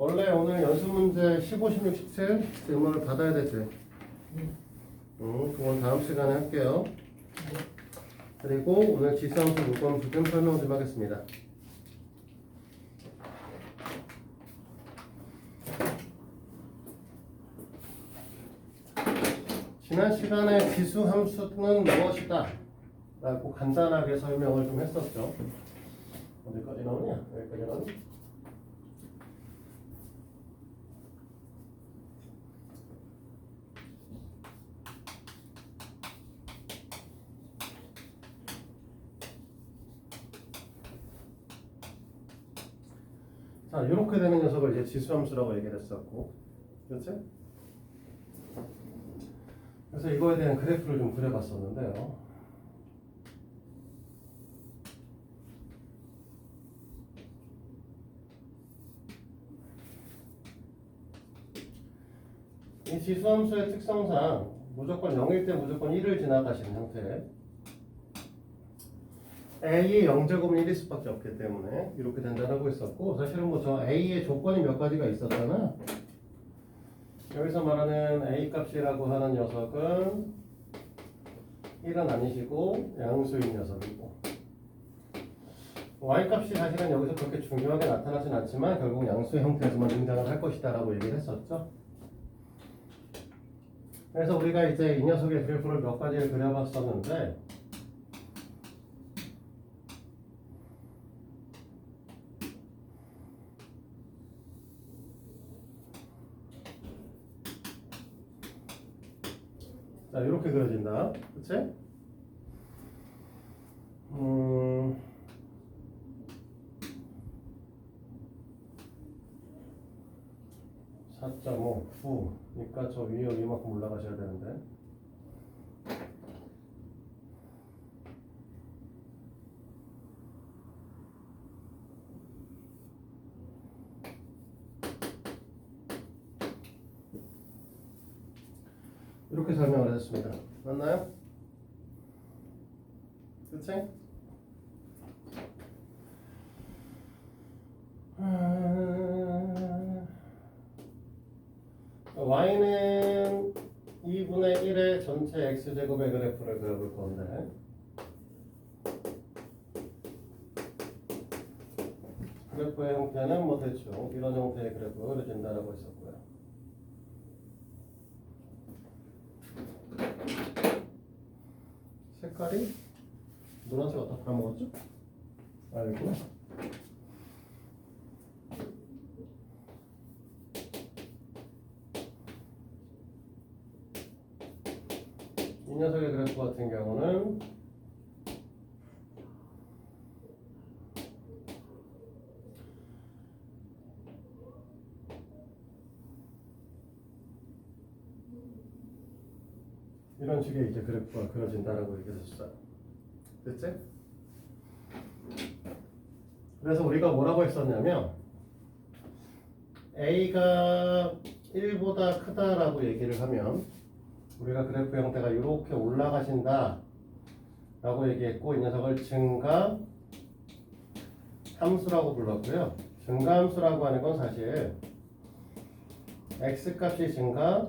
원래 오늘 연습 문제 15, 16, 17 질문을 받아야 되지. 그건 다음 시간에 할게요. 그리고 오늘 지수함수 물권수 좀 설명 좀 하겠습니다. 지난 시간에 지수함수는 무엇이다 라고 간단하게 설명을 좀 했었죠. 어디까지 나오냐? 여기까지 나오냐? 자, 이렇게 되는 녀석을 이제 지수함수라고 얘기를 했었고, 그렇지? 그래서 이거에 대한 그래프를 좀 그려봤었는데요. 이 지수함수의 특성상 무조건 0일 때 무조건 1을 지나가시는 형태. A의 0제곱은 1일 수밖에 없기 때문에 이렇게 된다고 했었고, 사실은 뭐 저 A의 조건이 몇 가지가 있었잖아. 여기서 말하는 A 값이라고 하는 녀석은 1은 아니시고 양수인 녀석이고, Y 값이 사실은 여기서 그렇게 중요하게 나타나진 않지만 결국 양수의 형태에서만 등장을 할 것이다 라고 얘기를 했었죠. 그래서 우리가 이제 이 녀석의 그래프를 몇 가지를 그려봤었는데, 자, 이렇게 그려진다. 그치? 4.5, 9. 그러니까 저 위에 이만큼 올라가셔야 되는데. 이렇게 설명을 했습니다. 맞나요? 그치? y는 2분의 1의 전체 x제곱의 그래프를 그려볼 건데, 그래프의 형태는 뭐 대충 이런 형태의 그래프가 그려진다고 했었고요. 색깔이 노란색 어디다 팔아먹었죠? 알겠구나. 이 녀석의 그래프 같은 경우는 이런 식의 이제 그래프가 그려진다라고 얘기했었어요. 됐지? 그래서 우리가 뭐라고 했었냐면 A가 1보다 크다라고 얘기를 하면 우리가 그래프 형태가 이렇게 올라가신다 라고 얘기했고, 이 녀석을 증가 함수라고 불렀고요. 증가 함수라고 하는 건 사실 x값이 증가,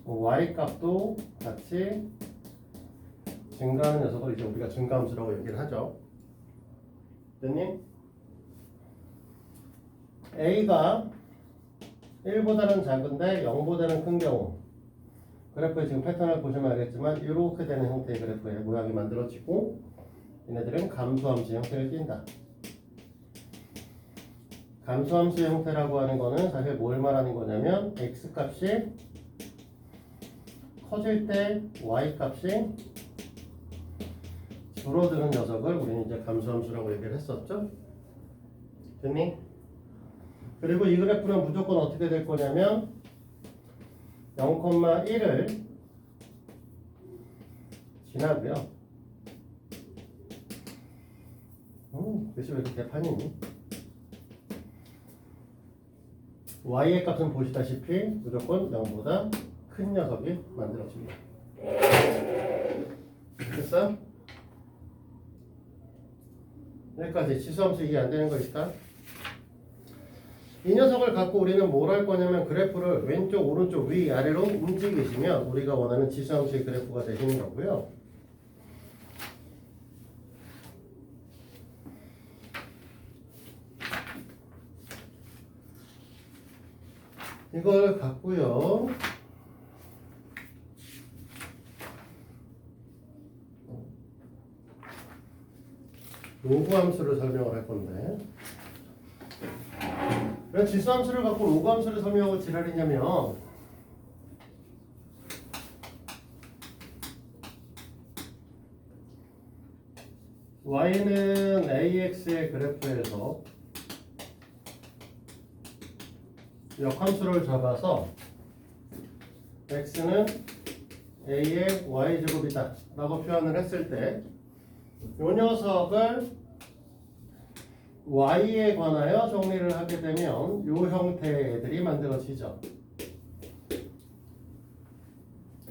y값도 같이 증가하는 녀석을 이제 우리가 증가함수라고 얘기를 하죠. 됐니? A가 1보다는 작은데 0보다는 큰 경우, 그래프의 지금 패턴을 보시면 알겠지만 이렇게 되는 형태의 그래프의 모양이 만들어지고, 얘네들은 감소함수의 형태를 띈다. 감소함수의 형태라고 하는 거는 사실 뭘 말하는 거냐면 x값이 커질 때 y값이 줄어드는 녀석을 우리는 이제 감소함수라고 얘기를 했었죠. 됐니? 그리고 이 그래프는 무조건 어떻게 될 거냐면 0,1을 지나고요. 글씨 왜 이렇게 개판이니? y의 값은 보시다시피 무조건 0보다 큰 녀석이 만들어집니다. 됐어요? 여기까지 지수함수 이해 안 되는 거 있을까? 이 녀석을 갖고 우리는 뭘 할 거냐면 그래프를 왼쪽, 오른쪽, 위, 아래로 움직이시면 우리가 원하는 지수함수의 그래프가 되시는 거고요. 이걸 갖고요. 로그 함수를 설명을 할 건데 왜 지수 함수를 갖고 로그 함수를 설명하고 지랄이냐면 y는 ax의 그래프에서 역함수를 잡아서 x는 a의 y제곱이다 라고 표현을 했을 때 이 녀석을 y에 관하여 정리를 하게 되면 이 형태의 애들이 만들어지죠.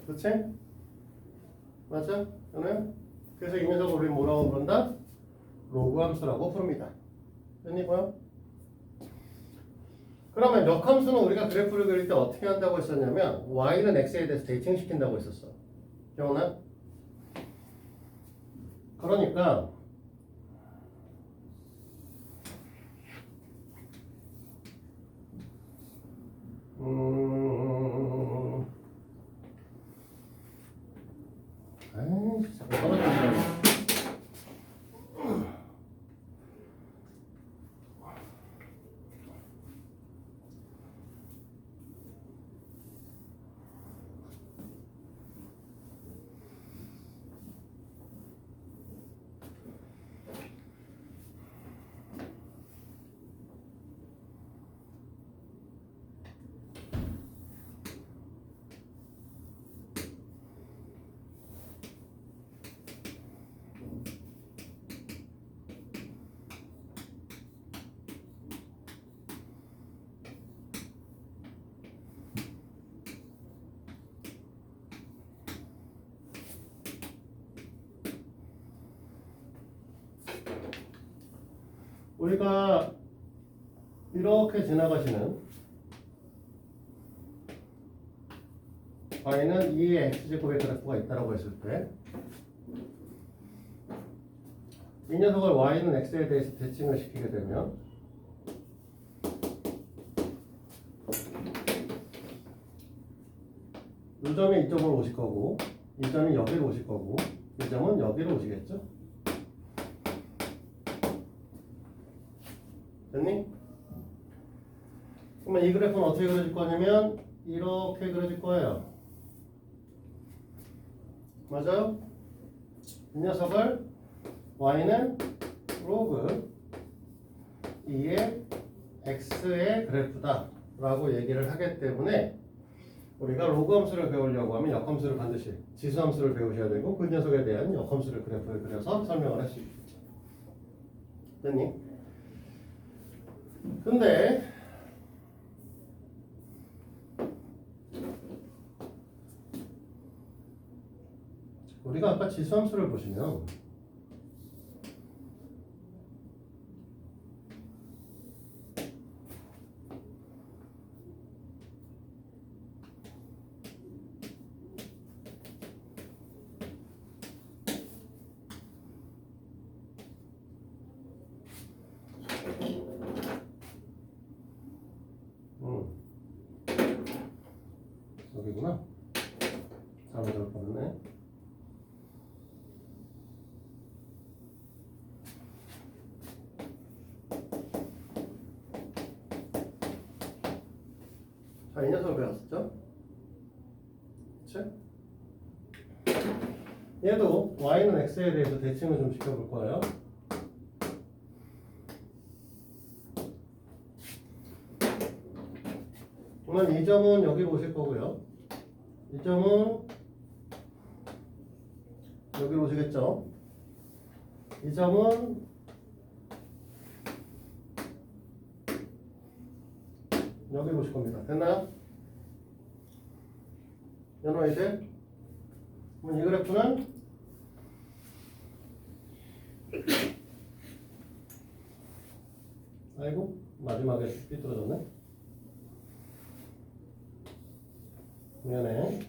그렇지? 맞아? 그래서 이 녀석을 우리 뭐라고 부른다? 로그 함수라고 부릅니다. 됐니고요? 그러면 역함수는 우리가 그래프를 그릴 때 어떻게 한다고 했었냐면 y는 x에 대해서 대칭시킨다고 했었어. 기억나? 그러니까 아이 자꾸 떨어진다. 우리가 이렇게 지나가시는 y는 2의 x제곱의 그래프가 있다고 했을 때 이 녀석을 y는 x에 대해서 대칭을 시키게 되면 이 점이 이쪽으로 오실 거고 이 점이 여기로 오실 거고 이 점은 여기로 오시겠죠? 됐니? 그러면 이 그래프는 어떻게 그려질 거냐면 이렇게 그려질 거예요. 맞아요? 이 녀석을 y는 로그 2의 x의 그래프다 라고 얘기를 하기 때문에 우리가 로그 함수를 배우려고 하면 역함수를 반드시 지수 함수를 배우셔야 되고 그 녀석에 대한 역함수를 그래프를 그려서 설명을 할 수 있겠죠. 됐니? 근데 우리가 아까 지수 함수를 보시면 여기구나. 잘못 잡을 뻔했네. 자, 이 녀석을 배웠었죠? 그치? 얘도 y는 x에 대해서 대칭을 좀 시켜볼 거예요. 그러면 이 점은 여기로 오실 거고요. 이 점은 여기로 오시겠죠? 이 점은 여기로 오실 겁니다. 됐나요? 연호 이제 그럼 이 그래프는 아이고 마지막에 삐뚤어졌네. 미안해.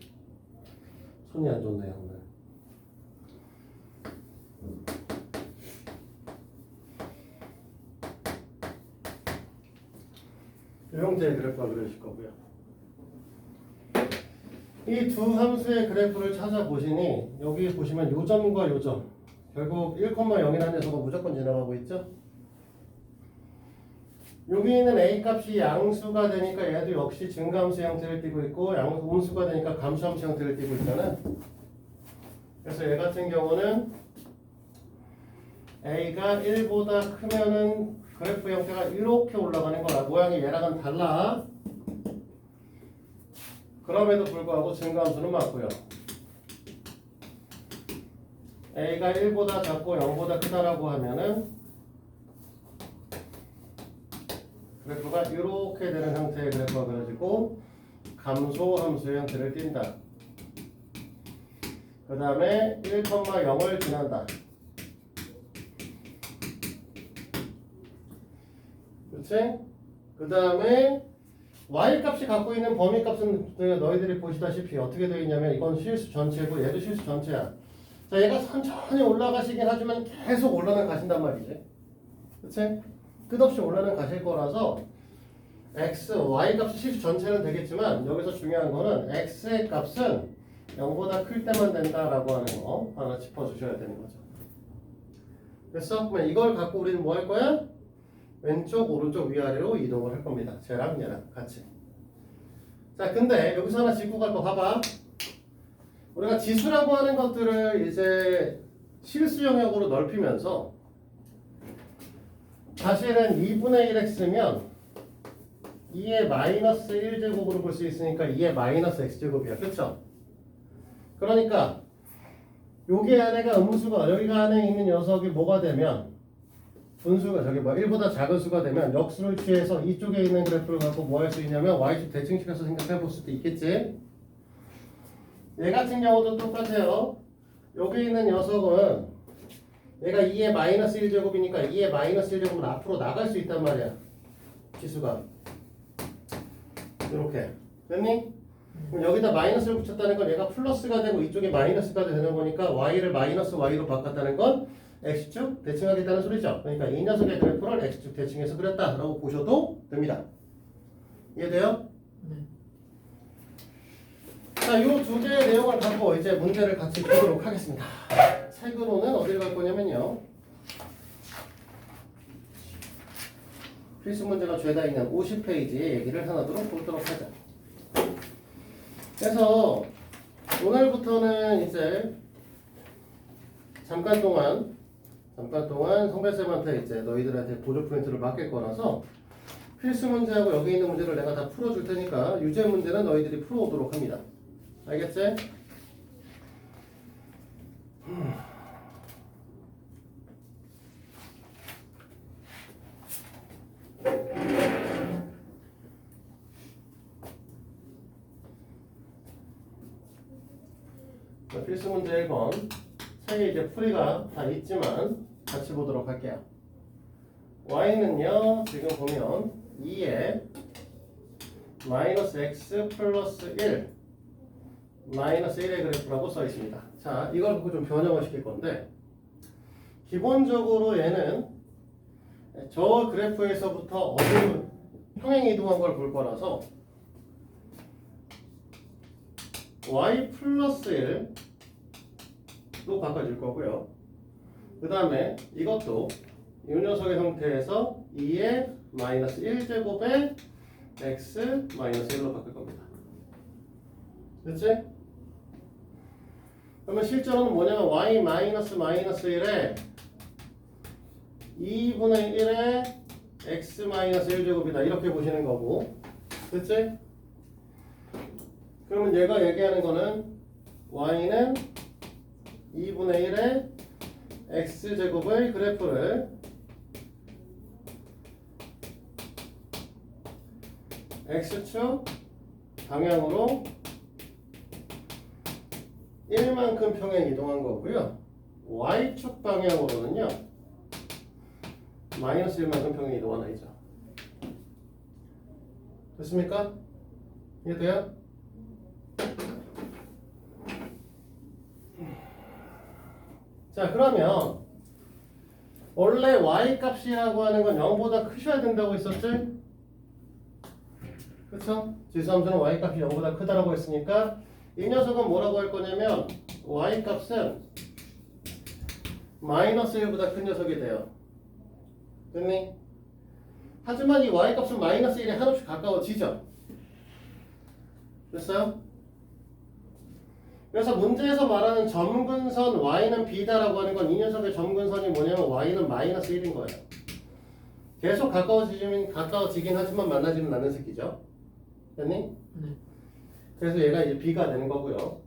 손이 안 좋네요 오늘. 이 형태의 그래프가 그려질 거고요. 이 두 함수의 그래프를 찾아보시니 여기 보시면 요점과 요점 결국 1,0이라는 녀석은 무조건 지나가고 있죠. 여기 있는 a 값이 양수가 되니까 얘도 역시 증가함수 형태를 띠고 있고 음수가 되니까 감수함수 형태를 띠고 있잖아. 그래서 얘 같은 경우는 a가 1보다 크면은 그래프 형태가 이렇게 올라가는 거야. 모양이 얘랑은 달라. 그럼에도 불구하고 증가함수는 맞고요. a가 1보다 작고 0보다 크다라고 하면은 그래프가 이렇게 되는 형태의 그래프가 그려지고 감소함수의 형태를 띈다. 그 다음에 1,0을 지난다. 그렇지? 그 다음에 y값이 갖고 있는 범위값은 너희들이 보시다시피 어떻게 되어 있냐면 이건 실수 전체고 얘도 실수 전체야. 자, 얘가 천천히 올라가시긴 하지만 계속 올라는 가신단 말이지. 그치? 끝없이 올라는 가실 거라서 x, y 값이 실수 전체는 되겠지만 여기서 중요한 거는 x의 값은 0보다 클 때만 된다라고 하는 거 하나 짚어주셔야 되는 거죠. 됐어? 그러면 이걸 갖고 우리는 뭐 할 거야? 왼쪽, 오른쪽, 위아래로 이동을 할 겁니다. 쟤랑 얘랑 같이. 자, 근데 여기서 하나 짚고 갈 거 봐봐. 우리가 지수라고 하는 것들을 이제 실수 영역으로 넓히면서 사실은 2분의 1x면 2의 마이너스 1제곱으로 볼 수 있으니까 2의 마이너스 x제곱이야. 그쵸? 그러니까 여기 안에가 음수가 여기가 안에 있는 녀석이 뭐가 되면 분수가 저기 뭐 1보다 작은 수가 되면 역수를 취해서 이쪽에 있는 그래프를 갖고 뭐 할 수 있냐면 y축 대칭시켜서 생각해 볼 수도 있겠지. 얘 같은 경우도 똑같아요. 여기 있는 녀석은 얘가 2의 마이너스 1제곱이니까 2의 마이너스 1제곱은 앞으로 나갈 수 있단 말이야. 지수가 이렇게 됐니? 그럼 여기다 마이너스를 붙였다는 건 얘가 플러스가 되고 이쪽에 마이너스가 되는 거니까 y를 마이너스 y로 바꿨다는 건 x축 대칭하겠다는 소리죠. 그러니까 이 녀석의 그래프를 x축 대칭해서 그렸다라고 보셔도 됩니다. 이해돼요? 네. 자, 요 두 개의 내용을 갖고 이제 문제를 같이 보도록 하겠습니다. 책으로는 어디를 갈 거냐면요. 필수 문제가 죄다 있는 50페이지의 얘기를 하나씩 보도록 하자. 그래서 오늘부터는 이제 잠깐 동안 선배쌤한테 이제 너희들한테 보조 프린트를 맡길 거라서 필수 문제하고 여기 있는 문제를 내가 다 풀어줄 테니까 유제 문제는 너희들이 풀어오도록 합니다. 알겠지? 필수 문제 1번 책에 이제 풀이가 다 있지만 같이 보도록 할게요. y는요 지금 보면 2에 마이너스 x 플러스 1 마이너스 1의 그래프라고 써 있습니다. 자, 이걸 갖고 좀 변형을 시킬 건데 기본적으로 얘는 저 그래프에서부터 어디로 평행 이동한 걸 볼 거라서 y 플러스 1로 바꿔줄 거고요. 그 다음에 이것도 이 녀석의 형태에서 2의 마이너스 1제곱에 x 마이너스 1로 바꿀 겁니다. 됐지? 그러면 실제로는 뭐냐면 y 마이너스 마이너스 1에 2분의 1에 x 마이너스 1제곱이다 이렇게 보시는 거고. 됐지? 그러면 얘가 얘기하는 거는 y는 2분의 1의 x제곱의 그래프를 x축 방향으로 1만큼 평행 이동한 거고요. y축 방향으로는요 마이너스 1만큼 평행 이동한 아이죠. 됐습니까? 이해돼요? 자, 그러면 원래 y 값이라고 하는 건 0보다 크셔야 된다고 했었지? 그쵸? 지수함수는 y 값이 0보다 크다라고 했으니까 이 녀석은 뭐라고 할 거냐면 y 값은 마이너스 1보다 큰 녀석이 돼요. 됐니? 하지만 이 y 값은 마이너스 1에 한없이 가까워지죠? 됐어요? 그래서 문제에서 말하는 점근선 y는 b다라고 하는 건 이 녀석의 점근선이 뭐냐면 y는 마이너스 1인 거예요. 계속 가까워지긴 하지만 만나지는 않는 새끼죠. 됐니? 네. 그래서 얘가 이제 b가 되는 거고요.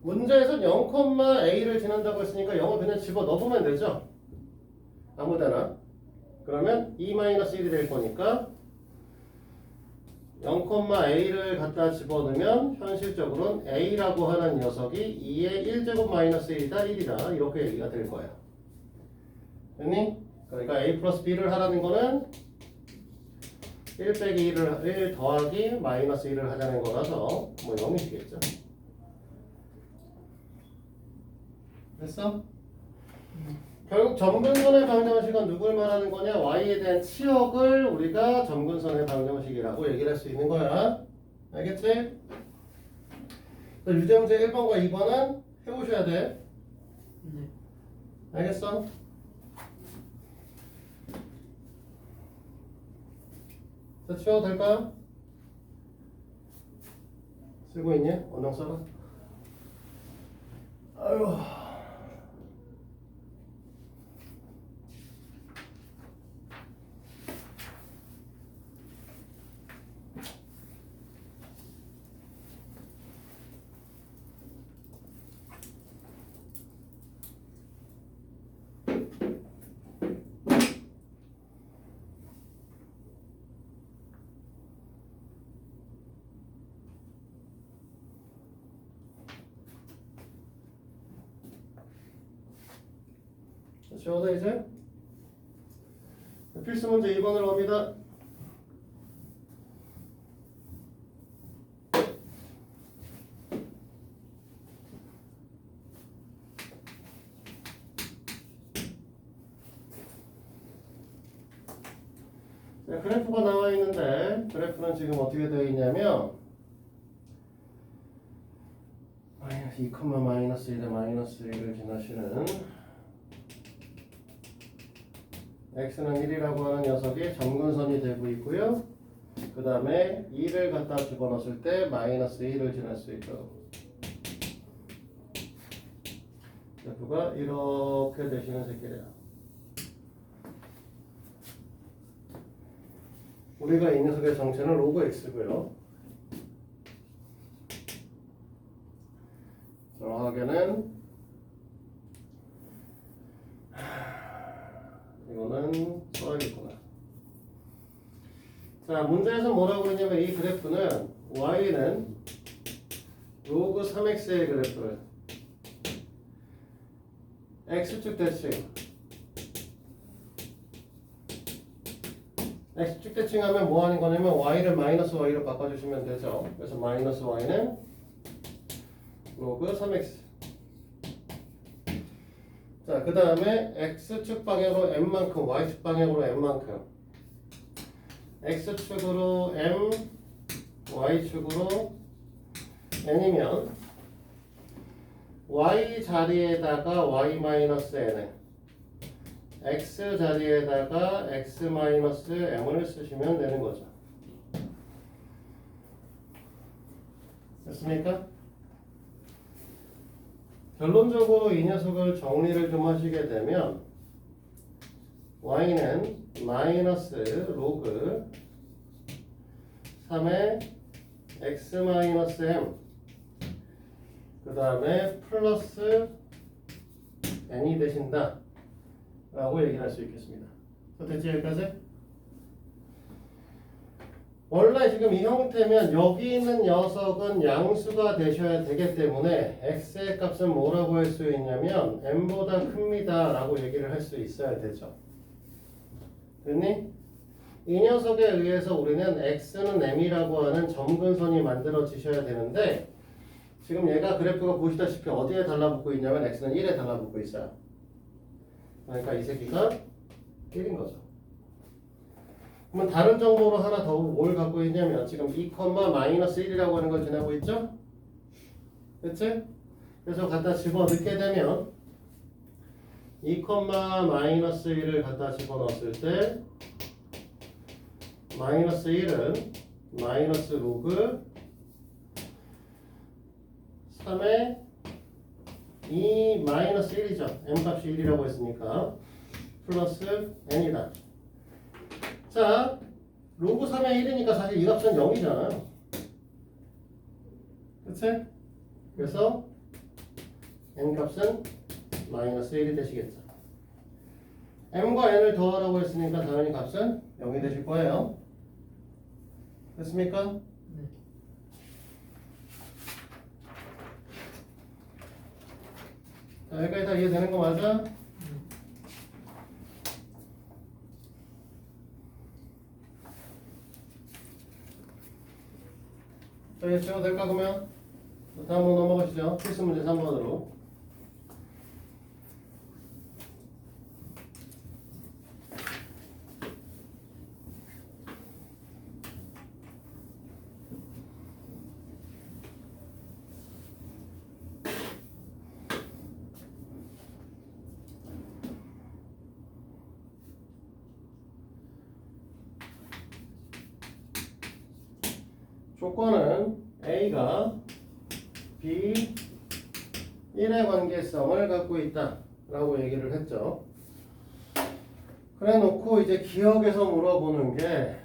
문제에서 0,a를 지난다고 했으니까 0을 그냥 집어 넣어보면 되죠. 아무데나. 그러면 2-1이 될 거니까 0,a를 갖다 집어넣으면 현실적으로는 a라고 하는 녀석이 2의 1제곱 마이너스 1이다 1이다 이렇게 얘기가 될 거야. 됐니? 그러니까 a 플러스 b를 하라는 거는 1 빼기 1을 1 더하기 마이너스 1을 하자는 거라서 뭐 0이겠죠. 됐어? 결국 점근선의 방정식은 누굴 말하는 거냐? y에 대한 치역을 우리가 점근선의 방정식이라고 얘기를 할 수 있는 거야. 알겠지? 유제문제 1번과 2번은 해보셔야 돼. 네. 알겠어? 자, 치워도 될까요? 쓰고 있니? 언영 써봐. 아유. 지워서 이제 필수 문제 2번으로 갑니다. 자, 그래프가 나와 있는데 그래프는 지금 어떻게 되어 있냐면 마이너스 2, 마이너스 1에 마이너스 1을 지나시는 x는 1이라고 하는 녀석이 점근선이 되고 있고요. 그 다음에 2를 갖다 집어넣었을 때 마이너스 1을 지날 수 있도록 그래프가 이렇게 되시는 새끼래요. 우리가 이 녀석의 정체는 로그 x고요. 정확하게는 이거는 써야겠구나. 자, 문제에서 뭐라고 그러냐면 이 그래프는 y는 로그 3x의 그래프를 x축 대칭 x축 대칭하면 뭐 하는 거냐면 y를 마이너스 y로 바꿔주시면 되죠. 그래서 마이너스 y는 로그 3x. 자, 그 다음에 x축 방향으로 m만큼, y축 방향으로 m만큼. x축으로 m, y축으로 n이면 y 자리에다가 y-n을 x 자리에다가 x-m을 쓰시면 되는 거죠. 됐습니까? 결론적으로 이 녀석을 정리를 좀 하시게 되면 y는 마이너스 로그 3의 x-m 그 다음에 플러스 n이 되신다 라고 얘기할 수 있겠습니다. 됐지 여기까지? 원래 지금 이 형태면 여기 있는 녀석은 양수가 되셔야 되기 때문에 x의 값은 뭐라고 할 수 있냐면 m보다 큽니다 라고 얘기를 할 수 있어야 되죠. 됐니? 이 녀석에 의해서 우리는 x는 m이라고 하는 점근선이 만들어지셔야 되는데 지금 얘가 그래프가 보시다시피 어디에 달라붙고 있냐면 x는 1에 달라붙고 있어요. 그러니까 이 새끼가 1인 거죠. 그러면 다른 정보로 하나 더 뭘 갖고 있냐면 지금 2,-1이라고 하는 걸 지나고 있죠? 그치? 그래서 갖다 집어넣게 되면 2,-1을 갖다 집어넣었을 때 마이너스 1은 마이너스 로그 3의 2 마이너스 1이죠. m값이 1이라고 했으니까 플러스 n이다. 자, 로그 3의 1이니까 사실 이 값은 0이잖아요. 그치? 그래서 n값은 마이너스 1이 되시겠죠. m과 n을 더하라고 했으니까 당연히 값은 0이 되실 거예요. 됐습니까? 네. 자, 여기까지 다 이해되는 거 맞아? 자, 이제 채워 될까 그러면? 다음으로 넘어가시죠. 필수 문제 3번으로. 조건은 A가 B 1의 관계성을 갖고 있다 라고 얘기를 했죠. 그래 놓고 이제 기억에서 물어보는 게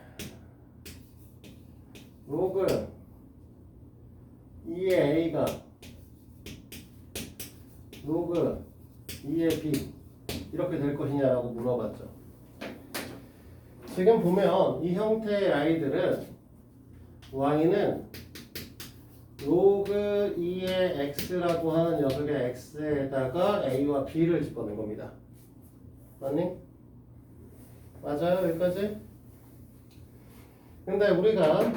로그 2의 A가 로그 2의 B 이렇게 될 것이냐라고 물어봤죠. 지금 보면 이 형태의 아이들은 y는 로그 2의 x라고 하는 녀석의 x에다가 a와 b를 집어넣은 겁니다. 맞니? 맞아요? 여기까지? 근데 우리가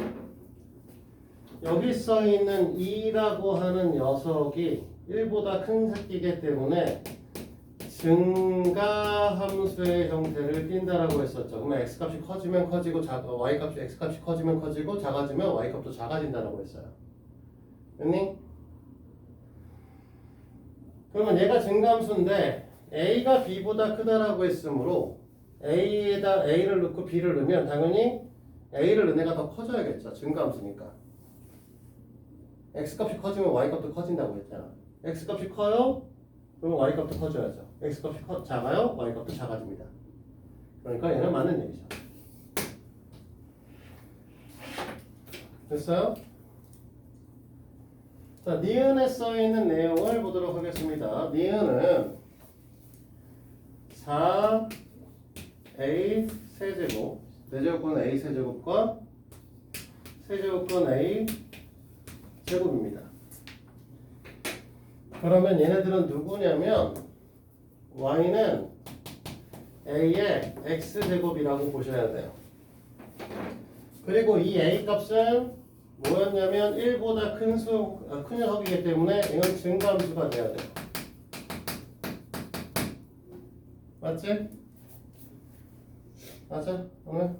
여기 써 있는 2라고 하는 녀석이 1보다 큰 새끼이기 때문에 증가 함수의 형태를 띈다라고 했었죠. 그러면 x값이 커지면 커지고 y값이 x값이 커지면 커지고 작아지면 y값도 작아진다라고 했어요. 됐니? 그러면 얘가 증가함수인데 a가 b보다 크다라고 했으므로 a에다 a를 넣고 b를 넣으면 당연히 a를 넣는 애가 더 커져야겠죠. 증가함수니까. x값이 커지면 y값도 커진다고 했잖아. x값이 커요? 그러면 y값도 커져야죠. x값이 작아요? y값도 작아집니다. 그러니까 얘는 맞는 얘기죠. 됐어요? 자, 니은에 써있는 내용을 보도록 하겠습니다. 니은은 4a 세제곱, 내제곱권 a 세제곱과 세제곱권 a 제곱입니다. 그러면 얘네들은 누구냐면 y는 a의 x제곱이라고 보셔야 돼요. 그리고 이 a 값은 뭐였냐면 1보다 큰 녀석이기 때문에 이건 증가함수가 돼야 돼요. 맞지? 맞아? 오늘?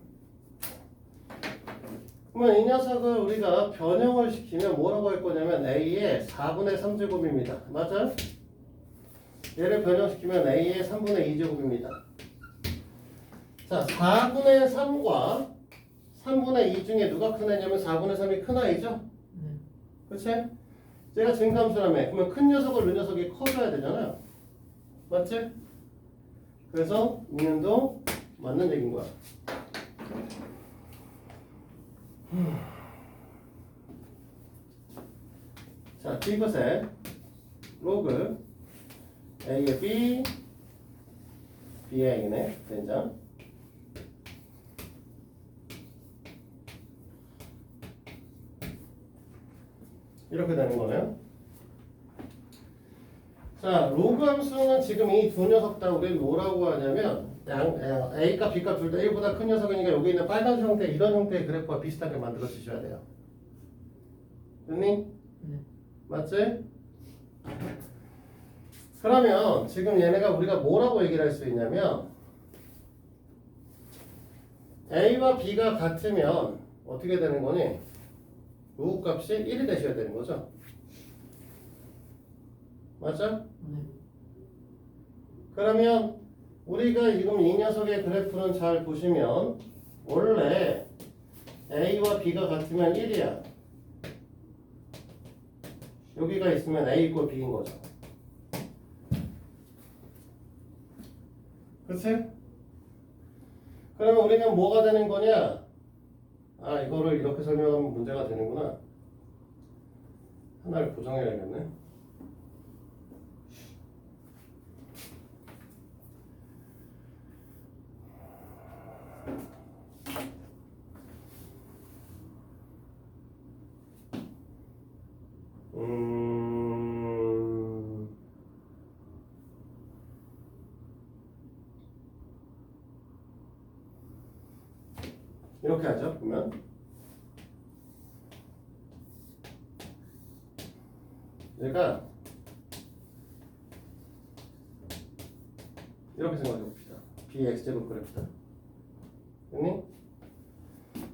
그러면 이 녀석을 우리가 변형을 시키면 뭐라고 할 거냐면 a의 4분의 3제곱입니다. 맞아? 얘를 변형시키면 a의 3분의 2제곱입니다. 자, 4분의 3과 3분의 2 중에 누가 큰 애냐면 4분의 3이 큰 아이죠? 그치? 얘가 증가함수라며. 그러면 큰 녀석을 넣은 녀석이 커져야 되잖아요. 맞지? 그래서 이년도 맞는 얘기인 거야. 자, 이것에 로그 A의 B, B의 A네, 된장. 이렇게 되는 거네요. 자, 로그 함수는 지금 이 두 녀석 다 우리는 뭐라고 하냐면 A값, B값 둘 다 1보다 큰 녀석이니까 여기 있는 빨간 형태, 이런 형태의 그래프와 비슷하게 만들어 주셔야 돼요. 됐니? 네. 맞지? 그러면 지금 얘네가 우리가 뭐라고 얘기를 할 수 있냐면 A와 B가 같으면 어떻게 되는 거니? 로그 값이 1이 되셔야 되는 거죠. 맞죠? 네. 그러면 우리가 지금 이 녀석의 그래프는 잘 보시면 원래 A와 B가 같으면 1이야. 여기가 있으면 A 있고 B인 거죠. 그치? 그러면 우리는 뭐가 되는 거냐? 아, 이거를 이렇게 설명하면 문제가 되는구나. 하나를 고정해야겠네. 이렇게 하죠. 보면 얘가 이렇게 생각해 봅시다. bx제곱 그래프다. 됐니?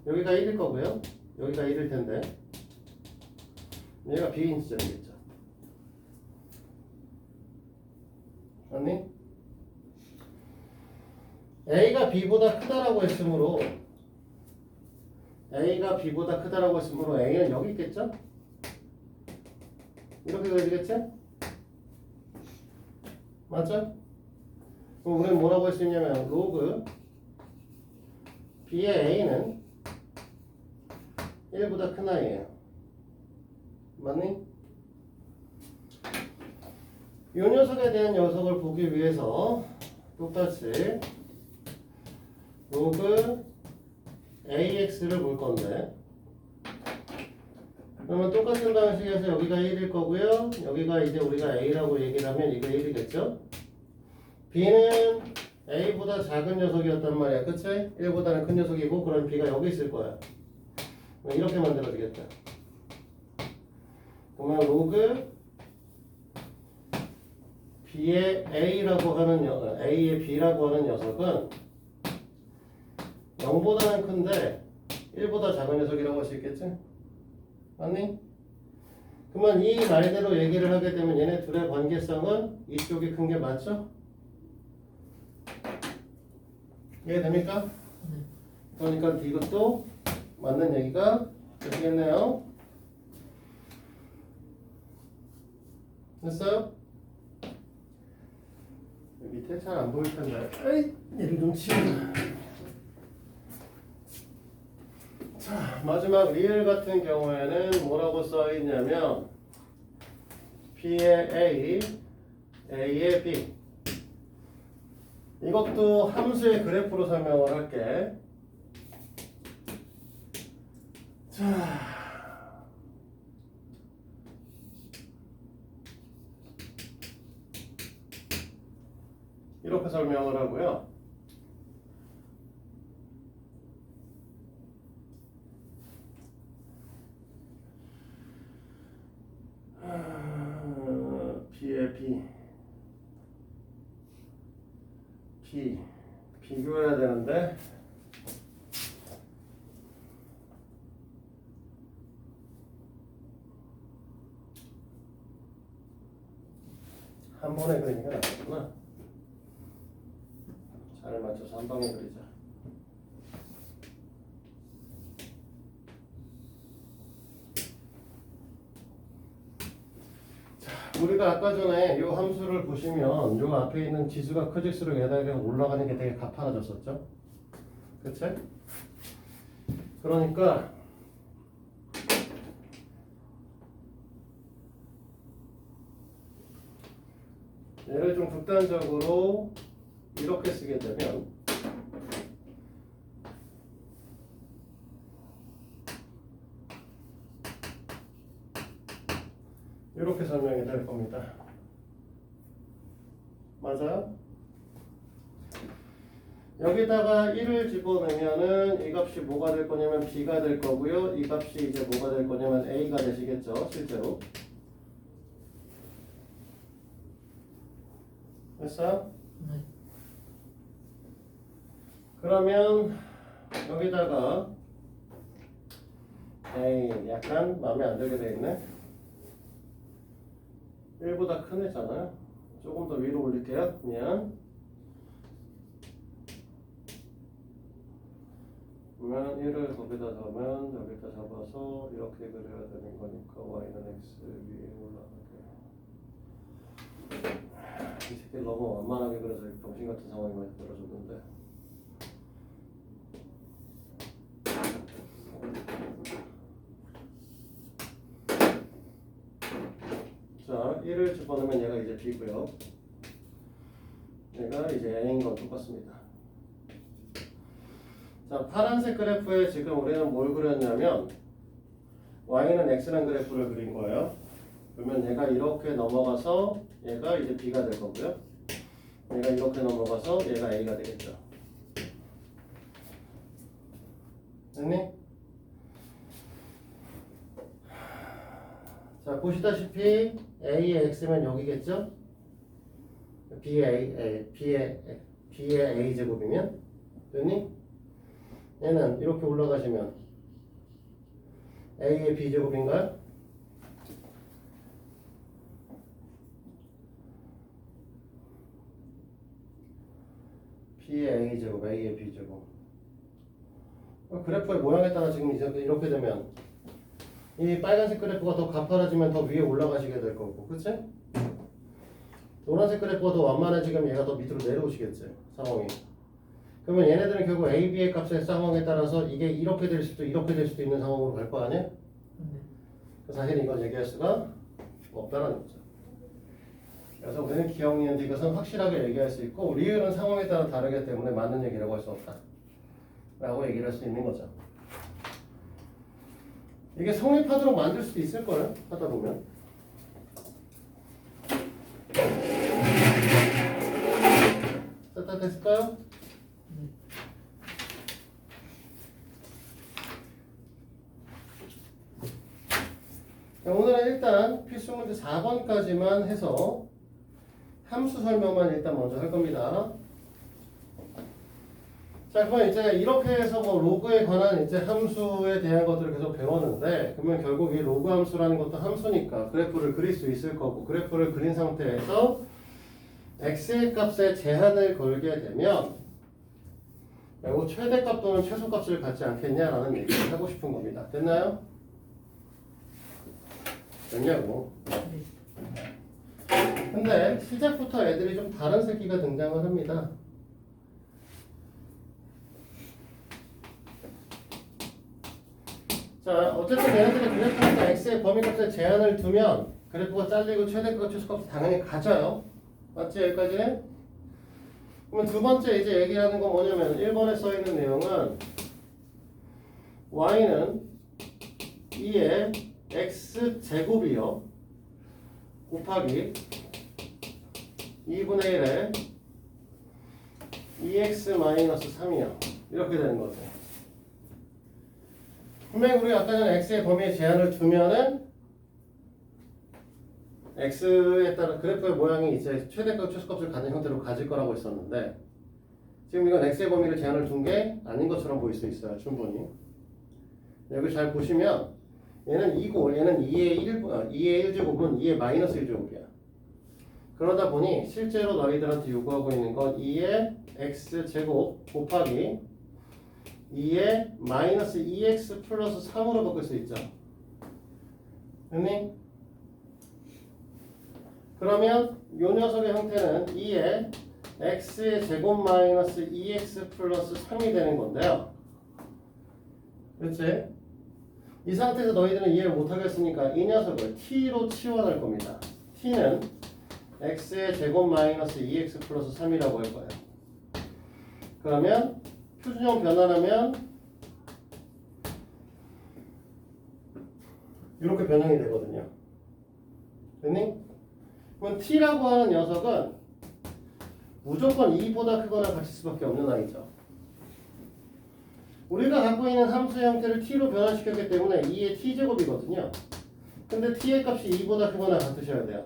여기가 1일 거고요. 여기가 1일 텐데 얘가 b인 지점이겠죠. 맞니? a가 b보다 크다라고 했으므로 A가 B보다 크다라고 했으므로 A는 여기 있겠죠? 이렇게 그려지겠지? 맞죠? 그럼 우리는 뭐라고 할 수 있냐면 로그 B의 A는 1보다 큰 I예요. 맞니? 이 녀석에 대한 녀석을 보기 위해서 똑같이 로그 AX를 볼 건데 그러면 똑같은 방식에서 여기가 1일 거고요. 여기가 이제 우리가 A라고 얘기를 하면 이거 1이겠죠? B는 A보다 작은 녀석이었단 말이야. 그치? 1보다는 큰 녀석이고 그럼 B가 여기 있을 거야. 이렇게 만들어지겠다. 그러면 로그 B의 A라고 하는 A의 B라고 하는 녀석은 0보다는 큰데 1보다 작은 녀석이라고 할 수 있겠지? 맞니? 그러면 이 말대로 얘기를 하게 되면 얘네 둘의 관계성은 이쪽이 큰 게 맞죠? 이해됩니까? 네. 그러니까 이것도 맞는 얘기가 되겠네요. 됐어요? 밑에 잘 안 보일 텐데 얘를 좀 치우자. 자, 마지막 리을 같은 경우에는 뭐라고 써 있냐면 B의 A, A의 B. 이것도 함수의 그래프로 설명을 할게. 자, 이렇게 설명을 하고요. B의 B 비교해야 되는데 한 번에 그리는 게 낫겠구나. 잘 맞춰서 한 방에 그리자. 우리가 아까 전에 이 함수를 보시면 이 앞에 있는 지수가 커질수록 얘가 올라가는 게 되게 가파라졌었죠? 그치? 그러니까 얘를 좀 극단적으로 이렇게 쓰게 되면 이렇게 설명이 될 겁니다. 맞아? 여기다가 1을 집어넣으면은 이 값이 뭐가 될 거냐면 b가 될 거고요. 이 값이 이제 뭐가 될 거냐면 a가 되시겠죠, 실제로. 됐어? 네. 그러면 여기다가 에이 약간 마음에 안 들게 돼 있네. 1보다 큰 애잖아. 조금 더 위로 올릴게요. 그러면 1을 거기다 잡으면 여기다 잡아서 이렇게 그려야 되는 거니까 y는 x 위에 올라가게. 이 새끼 너무 완만하게 그려서 병신 같은 상황이 많이 벌어졌는데. 자, 1을 집어넣으면 얘가 이제 b고요. 얘가 이제 a인 건 똑같습니다. 자, 파란색 그래프에 지금 우리는 뭘 그렸냐면 y는 x라는 그래프를 그린 거예요. 그러면 얘가 이렇게 넘어가서 얘가 이제 b가 될 거고요. 얘가 이렇게 넘어가서 얘가 a가 되겠죠. 됐니? 자, 보시다시피 a의 x면 여기겠죠? b의 a 제곱이면 됐니? 얘는 이렇게 올라가시면 a의 b 제곱인가요? b의 a 제곱, a의 b 제곱. 그래프의 모양에 따라 지금 이제 이렇게 되면 이 빨간색 그래프가 더 가파라지면 더 위에 올라가시게 될 거고, 그치? 노란색 그래프가 더 완만해지면 얘가 더 밑으로 내려오시겠지, 상황이. 그러면 얘네들은 결국 A, B의 값의 상황에 따라서 이게 이렇게 될 수도 이렇게 될 수도 있는 상황으로 갈 거 아니야? 사실 이건 얘기할 수가 없다는 거죠. 그래서 우리는 기억니은데 이것은 확실하게 얘기할 수 있고 리을은 상황에 따라 다르기 때문에 맞는 얘기라고 할 수 없다 라고 얘기를 할 수 있는 거죠. 이게 성립하도록 만들 수도 있을 거예요, 하다 보면. 다 됐을까요? 오늘은 일단 필수 문제 4번까지만 해서 함수 설명만 일단 먼저 할 겁니다. 자, 그럼 이제 이렇게 해서 뭐 로그에 관한 이제 함수에 대한 것들을 계속 배웠는데, 그러면 결국 이 로그 함수라는 것도 함수니까 그래프를 그릴 수 있을 거고, 그래프를 그린 상태에서 x의 값에 제한을 걸게 되면 결국 최대값 또는 최소값을 갖지 않겠냐라는 얘기를 하고 싶은 겁니다. 됐나요? 됐냐고. 근데 시작부터 애들이 좀 다른 새끼가 등장을 합니다. 자, 어쨌든 얘네들이 그래프에서 x의 범위값에 제한을 두면 그래프가 잘리고 최대값, 최소값을 당연히 가져요. 맞지? 여기까지? 그러면 두 번째 이제 얘기하는 건 뭐냐면 1번에 써 있는 내용은 y는 2의 x 제곱이요 곱하기 2분의 1에 2x-3이요 이렇게 되는 거죠. 분명히 우리 아까 전에 x의 범위에 제한을 두면은 x에 따라 그래프의 모양이 이제 최대값, 최소값을 갖는 형태로 가질 거라고 했었는데 지금 이건 x의 범위를 제한을 둔 게 아닌 것처럼 보일 수 있어요. 충분히. 여기 잘 보시면 얘는 2고 얘는 2의 1제곱은 2의 마이너스 1제곱이야. 그러다 보니 실제로 너희들한테 요구하고 있는 건 2의 x제곱 곱하기 2의 마이너스 2x 플러스 3으로 바꿀 수 있죠. 됐니? 그러면 이 녀석의 형태는 2의 x의 제곱 마이너스 2x 플러스 3이 되는 건데요. 그렇지? 이 상태에서 너희들은 이해를 못하겠으니까 이 녀석을 t로 치환할 겁니다. t는 x의 제곱 마이너스 2x 플러스 3이라고 할 거예요. 그러면 표준형 변환하면 이렇게 변형이 되거든요. 됐니? 그럼 t라고 하는 녀석은 무조건 2보다 크거나 같을 수밖에 없는 아이죠. 우리가 갖고 있는 함수 형태를 t로 변화시켰기 때문에 2의 t제곱이거든요. 근데 t의 값이 2보다 크거나 같으셔야 돼요.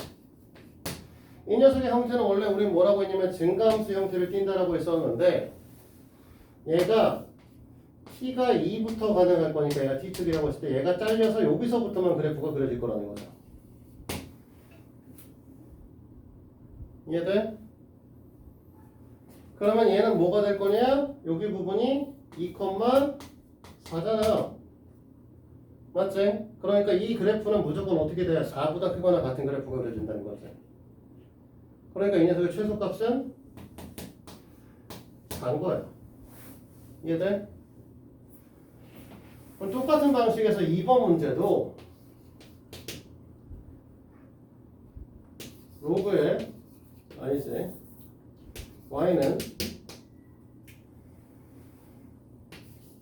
이 녀석의 형태는 원래 우린 뭐라고 했냐면 증가함수 형태를 띈다라고 했었는데 얘가 t가 2부터 가능할 거니까 얘가 t축이라고 했을 때 얘가 잘려서 여기서부터만 그래프가 그려질 거라는 거죠. 이해돼? 그러면 얘는 뭐가 될 거냐? 여기 부분이 2,4잖아요. 맞지? 그러니까 이 그래프는 무조건 어떻게 돼야 4보다 크거나 같은 그래프가 그려진다는 거지. 그러니까 이 녀석의 최소값은 4인 거예요. 이해돼? 그럼 똑같은 방식에서 2번 문제도 로그의 아니지 y는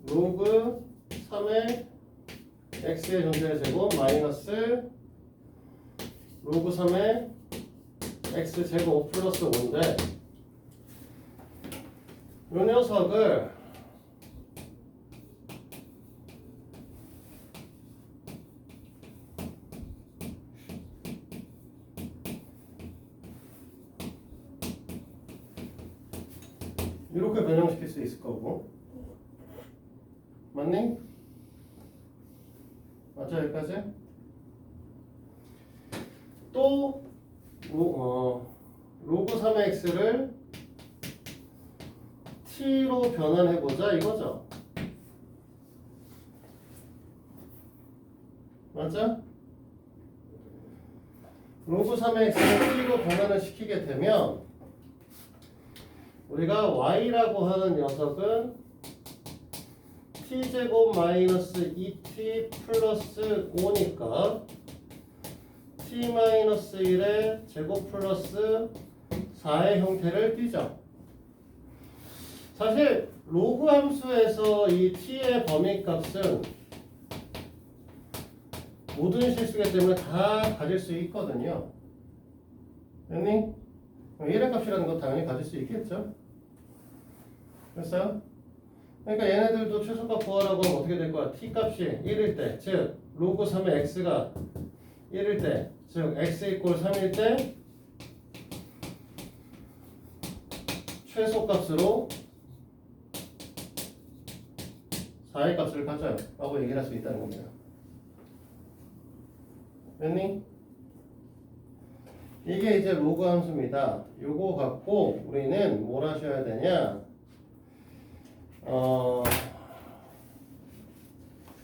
로그 3의 x의 존재의 제곱 마이너스 로그 3의 x제곱 플러스 5인데 이 녀석을 이렇게 변형시킬 수 있을 거고 맞니? 맞죠? 여기까지? 또 로그 3의 x를 t로 변환해보자 이거죠. 맞죠? 로그 3의 x를 t로 변환을 시키게 되면 우리가 y라고 하는 녀석은 t제곱 마이너스 2t 플러스 5니까 t 마이너스 1의 제곱 플러스 4의 형태를 띠죠. 사실 로그 함수에서 이 t의 범위값은 모든 실수이기 때문에 다 가질 수 있거든요. 됐니? 1의 값이라는 건 당연히 가질 수 있겠죠. 됐어요? 그러니까 얘네들도 최소값 구하라고 하면 어떻게 될 거야? t 값이 1일 때, 즉 로그 3의 x가 1일 때, 즉 x 이꼴 3일 때 최소값으로 4의 값을 가져요 라고 얘기를 할 수 있다는 겁니다. 됐니? 이게 이제 로그 함수입니다. 요거 갖고 우리는 뭘 하셔야 되냐?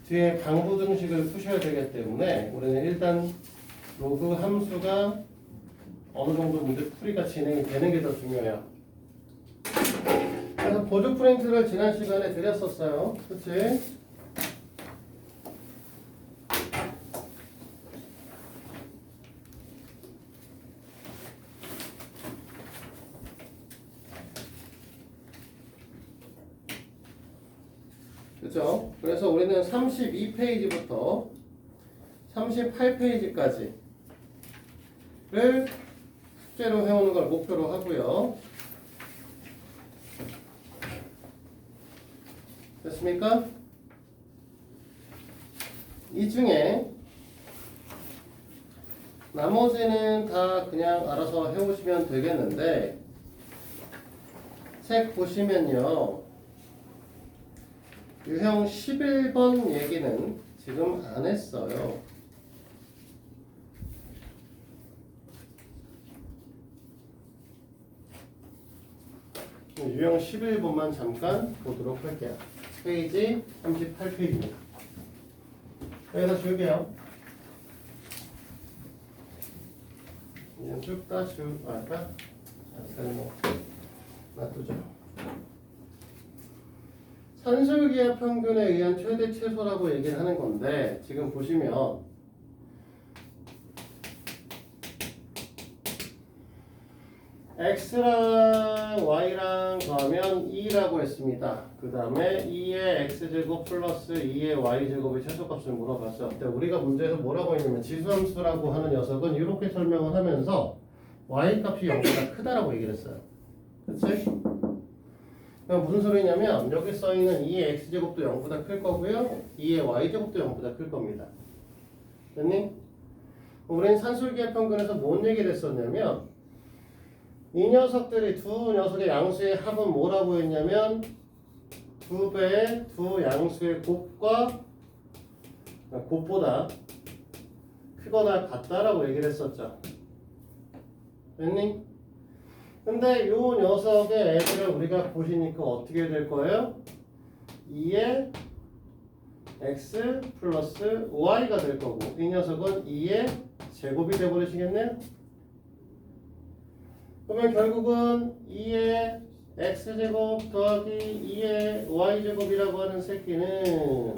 뒤에 강부등식을 푸셔야 되기 때문에 우리는 일단 로그 함수가 어느 정도 문제 풀이가 진행이 되는 게 더 중요해요. 그래서 보조 프린트를 지난 시간에 드렸었어요. 그치? 그죠? 그래서 우리는 32페이지부터 38페이지까지를 숙제로 해오는 걸 목표로 하고요. 됐습니까? 이 중에 나머지는 다 그냥 알아서 해오시면 되겠는데 책 보시면요. 유형 11번 얘기는 지금 안 했어요. 유형 11번만 잠깐 보도록 할게요. 페이지 38페이지입니다. 여기다 줄게요. 그냥 쭉 따주 할까? 잠깐 뭐 놔두죠. 산술기의 평균에 의한 최대 최소라고 얘기를 하는 건데 지금 보시면 x랑 y랑 더하면 2라고 했습니다. 그 다음에 2의 x제곱 플러스 2의 y제곱의 최소값을 물어봤어요. 근데 우리가 문제에서 뭐라고 했냐면 지수함수라고 하는 녀석은 이렇게 설명을 하면서 y값이 0보다 크다라고 얘기를 했어요. 그치? 그럼 무슨 소리냐면 여기 써있는 2의 x제곱도 0보다 클 거고요. 2의 y제곱도 0보다 클 겁니다. 됐니? 우린 산술기의 평균에서 뭔 얘기를 했었냐면 이 녀석들이 두 녀석의 양수의 합은 뭐라고 했냐면 두 배의 두 양수의 곱보다 크거나 같다라고 얘기를 했었죠. 됐니? 근데 요 녀석의 애들을 우리가 보시니까 어떻게 될 거예요? 2의 x 플러스 y가 될 거고 이 녀석은 2의 제곱이 돼버리시겠네요? 그러면 결국은 2의 x제곱 더하기 2의 y제곱이라고 하는 새끼는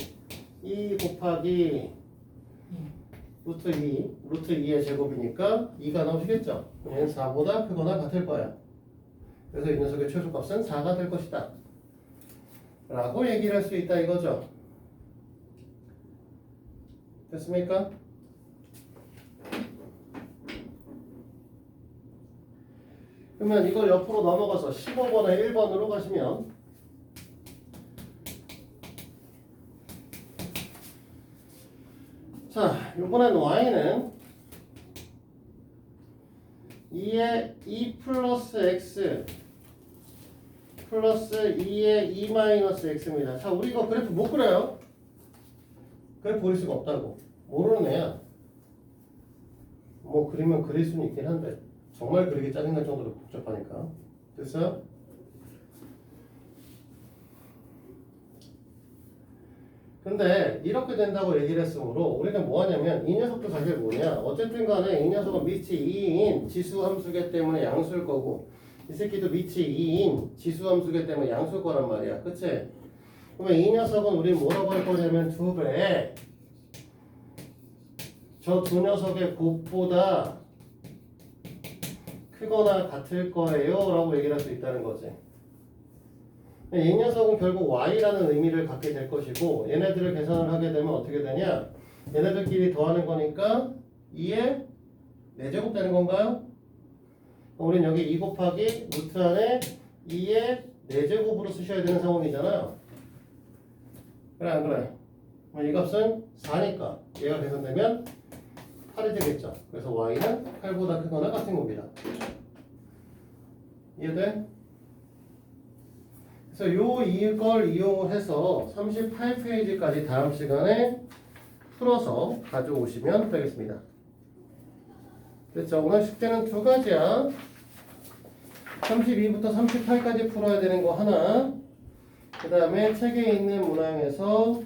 2 곱하기 루트 2의 제곱이니까 2가 나오시겠죠? 얘는 4보다 크거나 같을 거야. 그래서 이 녀석의 최소값은 4가 될 것이다 라고 얘기를 할 수 있다 이거죠. 됐습니까? 그러면 이걸 옆으로 넘어가서 15번에 1번으로 가시면 자, 이번엔 y는 2의 2 플러스 x 플러스 2의 2 마이너스 x입니다. 자, 우리 이거 그래프 못 그려요. 그래프 그릴 수가 없다고. 모르는 애야. 뭐 그리면 그릴 수는 있긴 한데 정말 그리기 짜증날 정도로 복잡하니까. 됐어요? 근데 이렇게 된다고 얘기를 했으므로 우리는 뭐 하냐면 이 녀석도 사실 뭐냐 어쨌든 간에 이 녀석은 밑이 2인 지수 함수기 때문에 양수일 거고 이 새끼도 밑이 2인 지수 함수기 때문에 양수일 거란 말이야. 그치? 그러면 이 녀석은 우리 뭐라고 할 거냐면 2배 저 두 녀석의 곱보다 크거나 같을 거예요 라고 얘기를 할 수 있다는 거지. 이 녀석은 결국 y라는 의미를 갖게 될 것이고 얘네들을 계산을 하게 되면 어떻게 되냐 얘네들끼리 더하는 거니까 2의 4제곱 되는 건가요? 우린 여기 2 곱하기 루트 안에 2의 4제곱으로 쓰셔야 되는 상황이잖아요. 그래 안 그래? 이 값은 4니까 얘가 계산되면 8이 되겠죠. 그래서 y는 8보다 크거나 같은 겁니다. 이해돼? 그래서 이걸 이용해서 38페이지까지 다음 시간에 풀어서 가져오시면 되겠습니다. 됐죠? 오늘 숙제는 두 가지야. 32부터 38까지 풀어야 되는 거 하나, 그 다음에 책에 있는 문항에서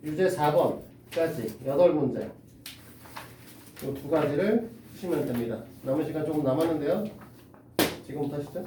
유제 4번까지 8문제 이 두 가지를 푸시면 됩니다. 남은 시간 조금 남았는데요. 지금부터 하시죠.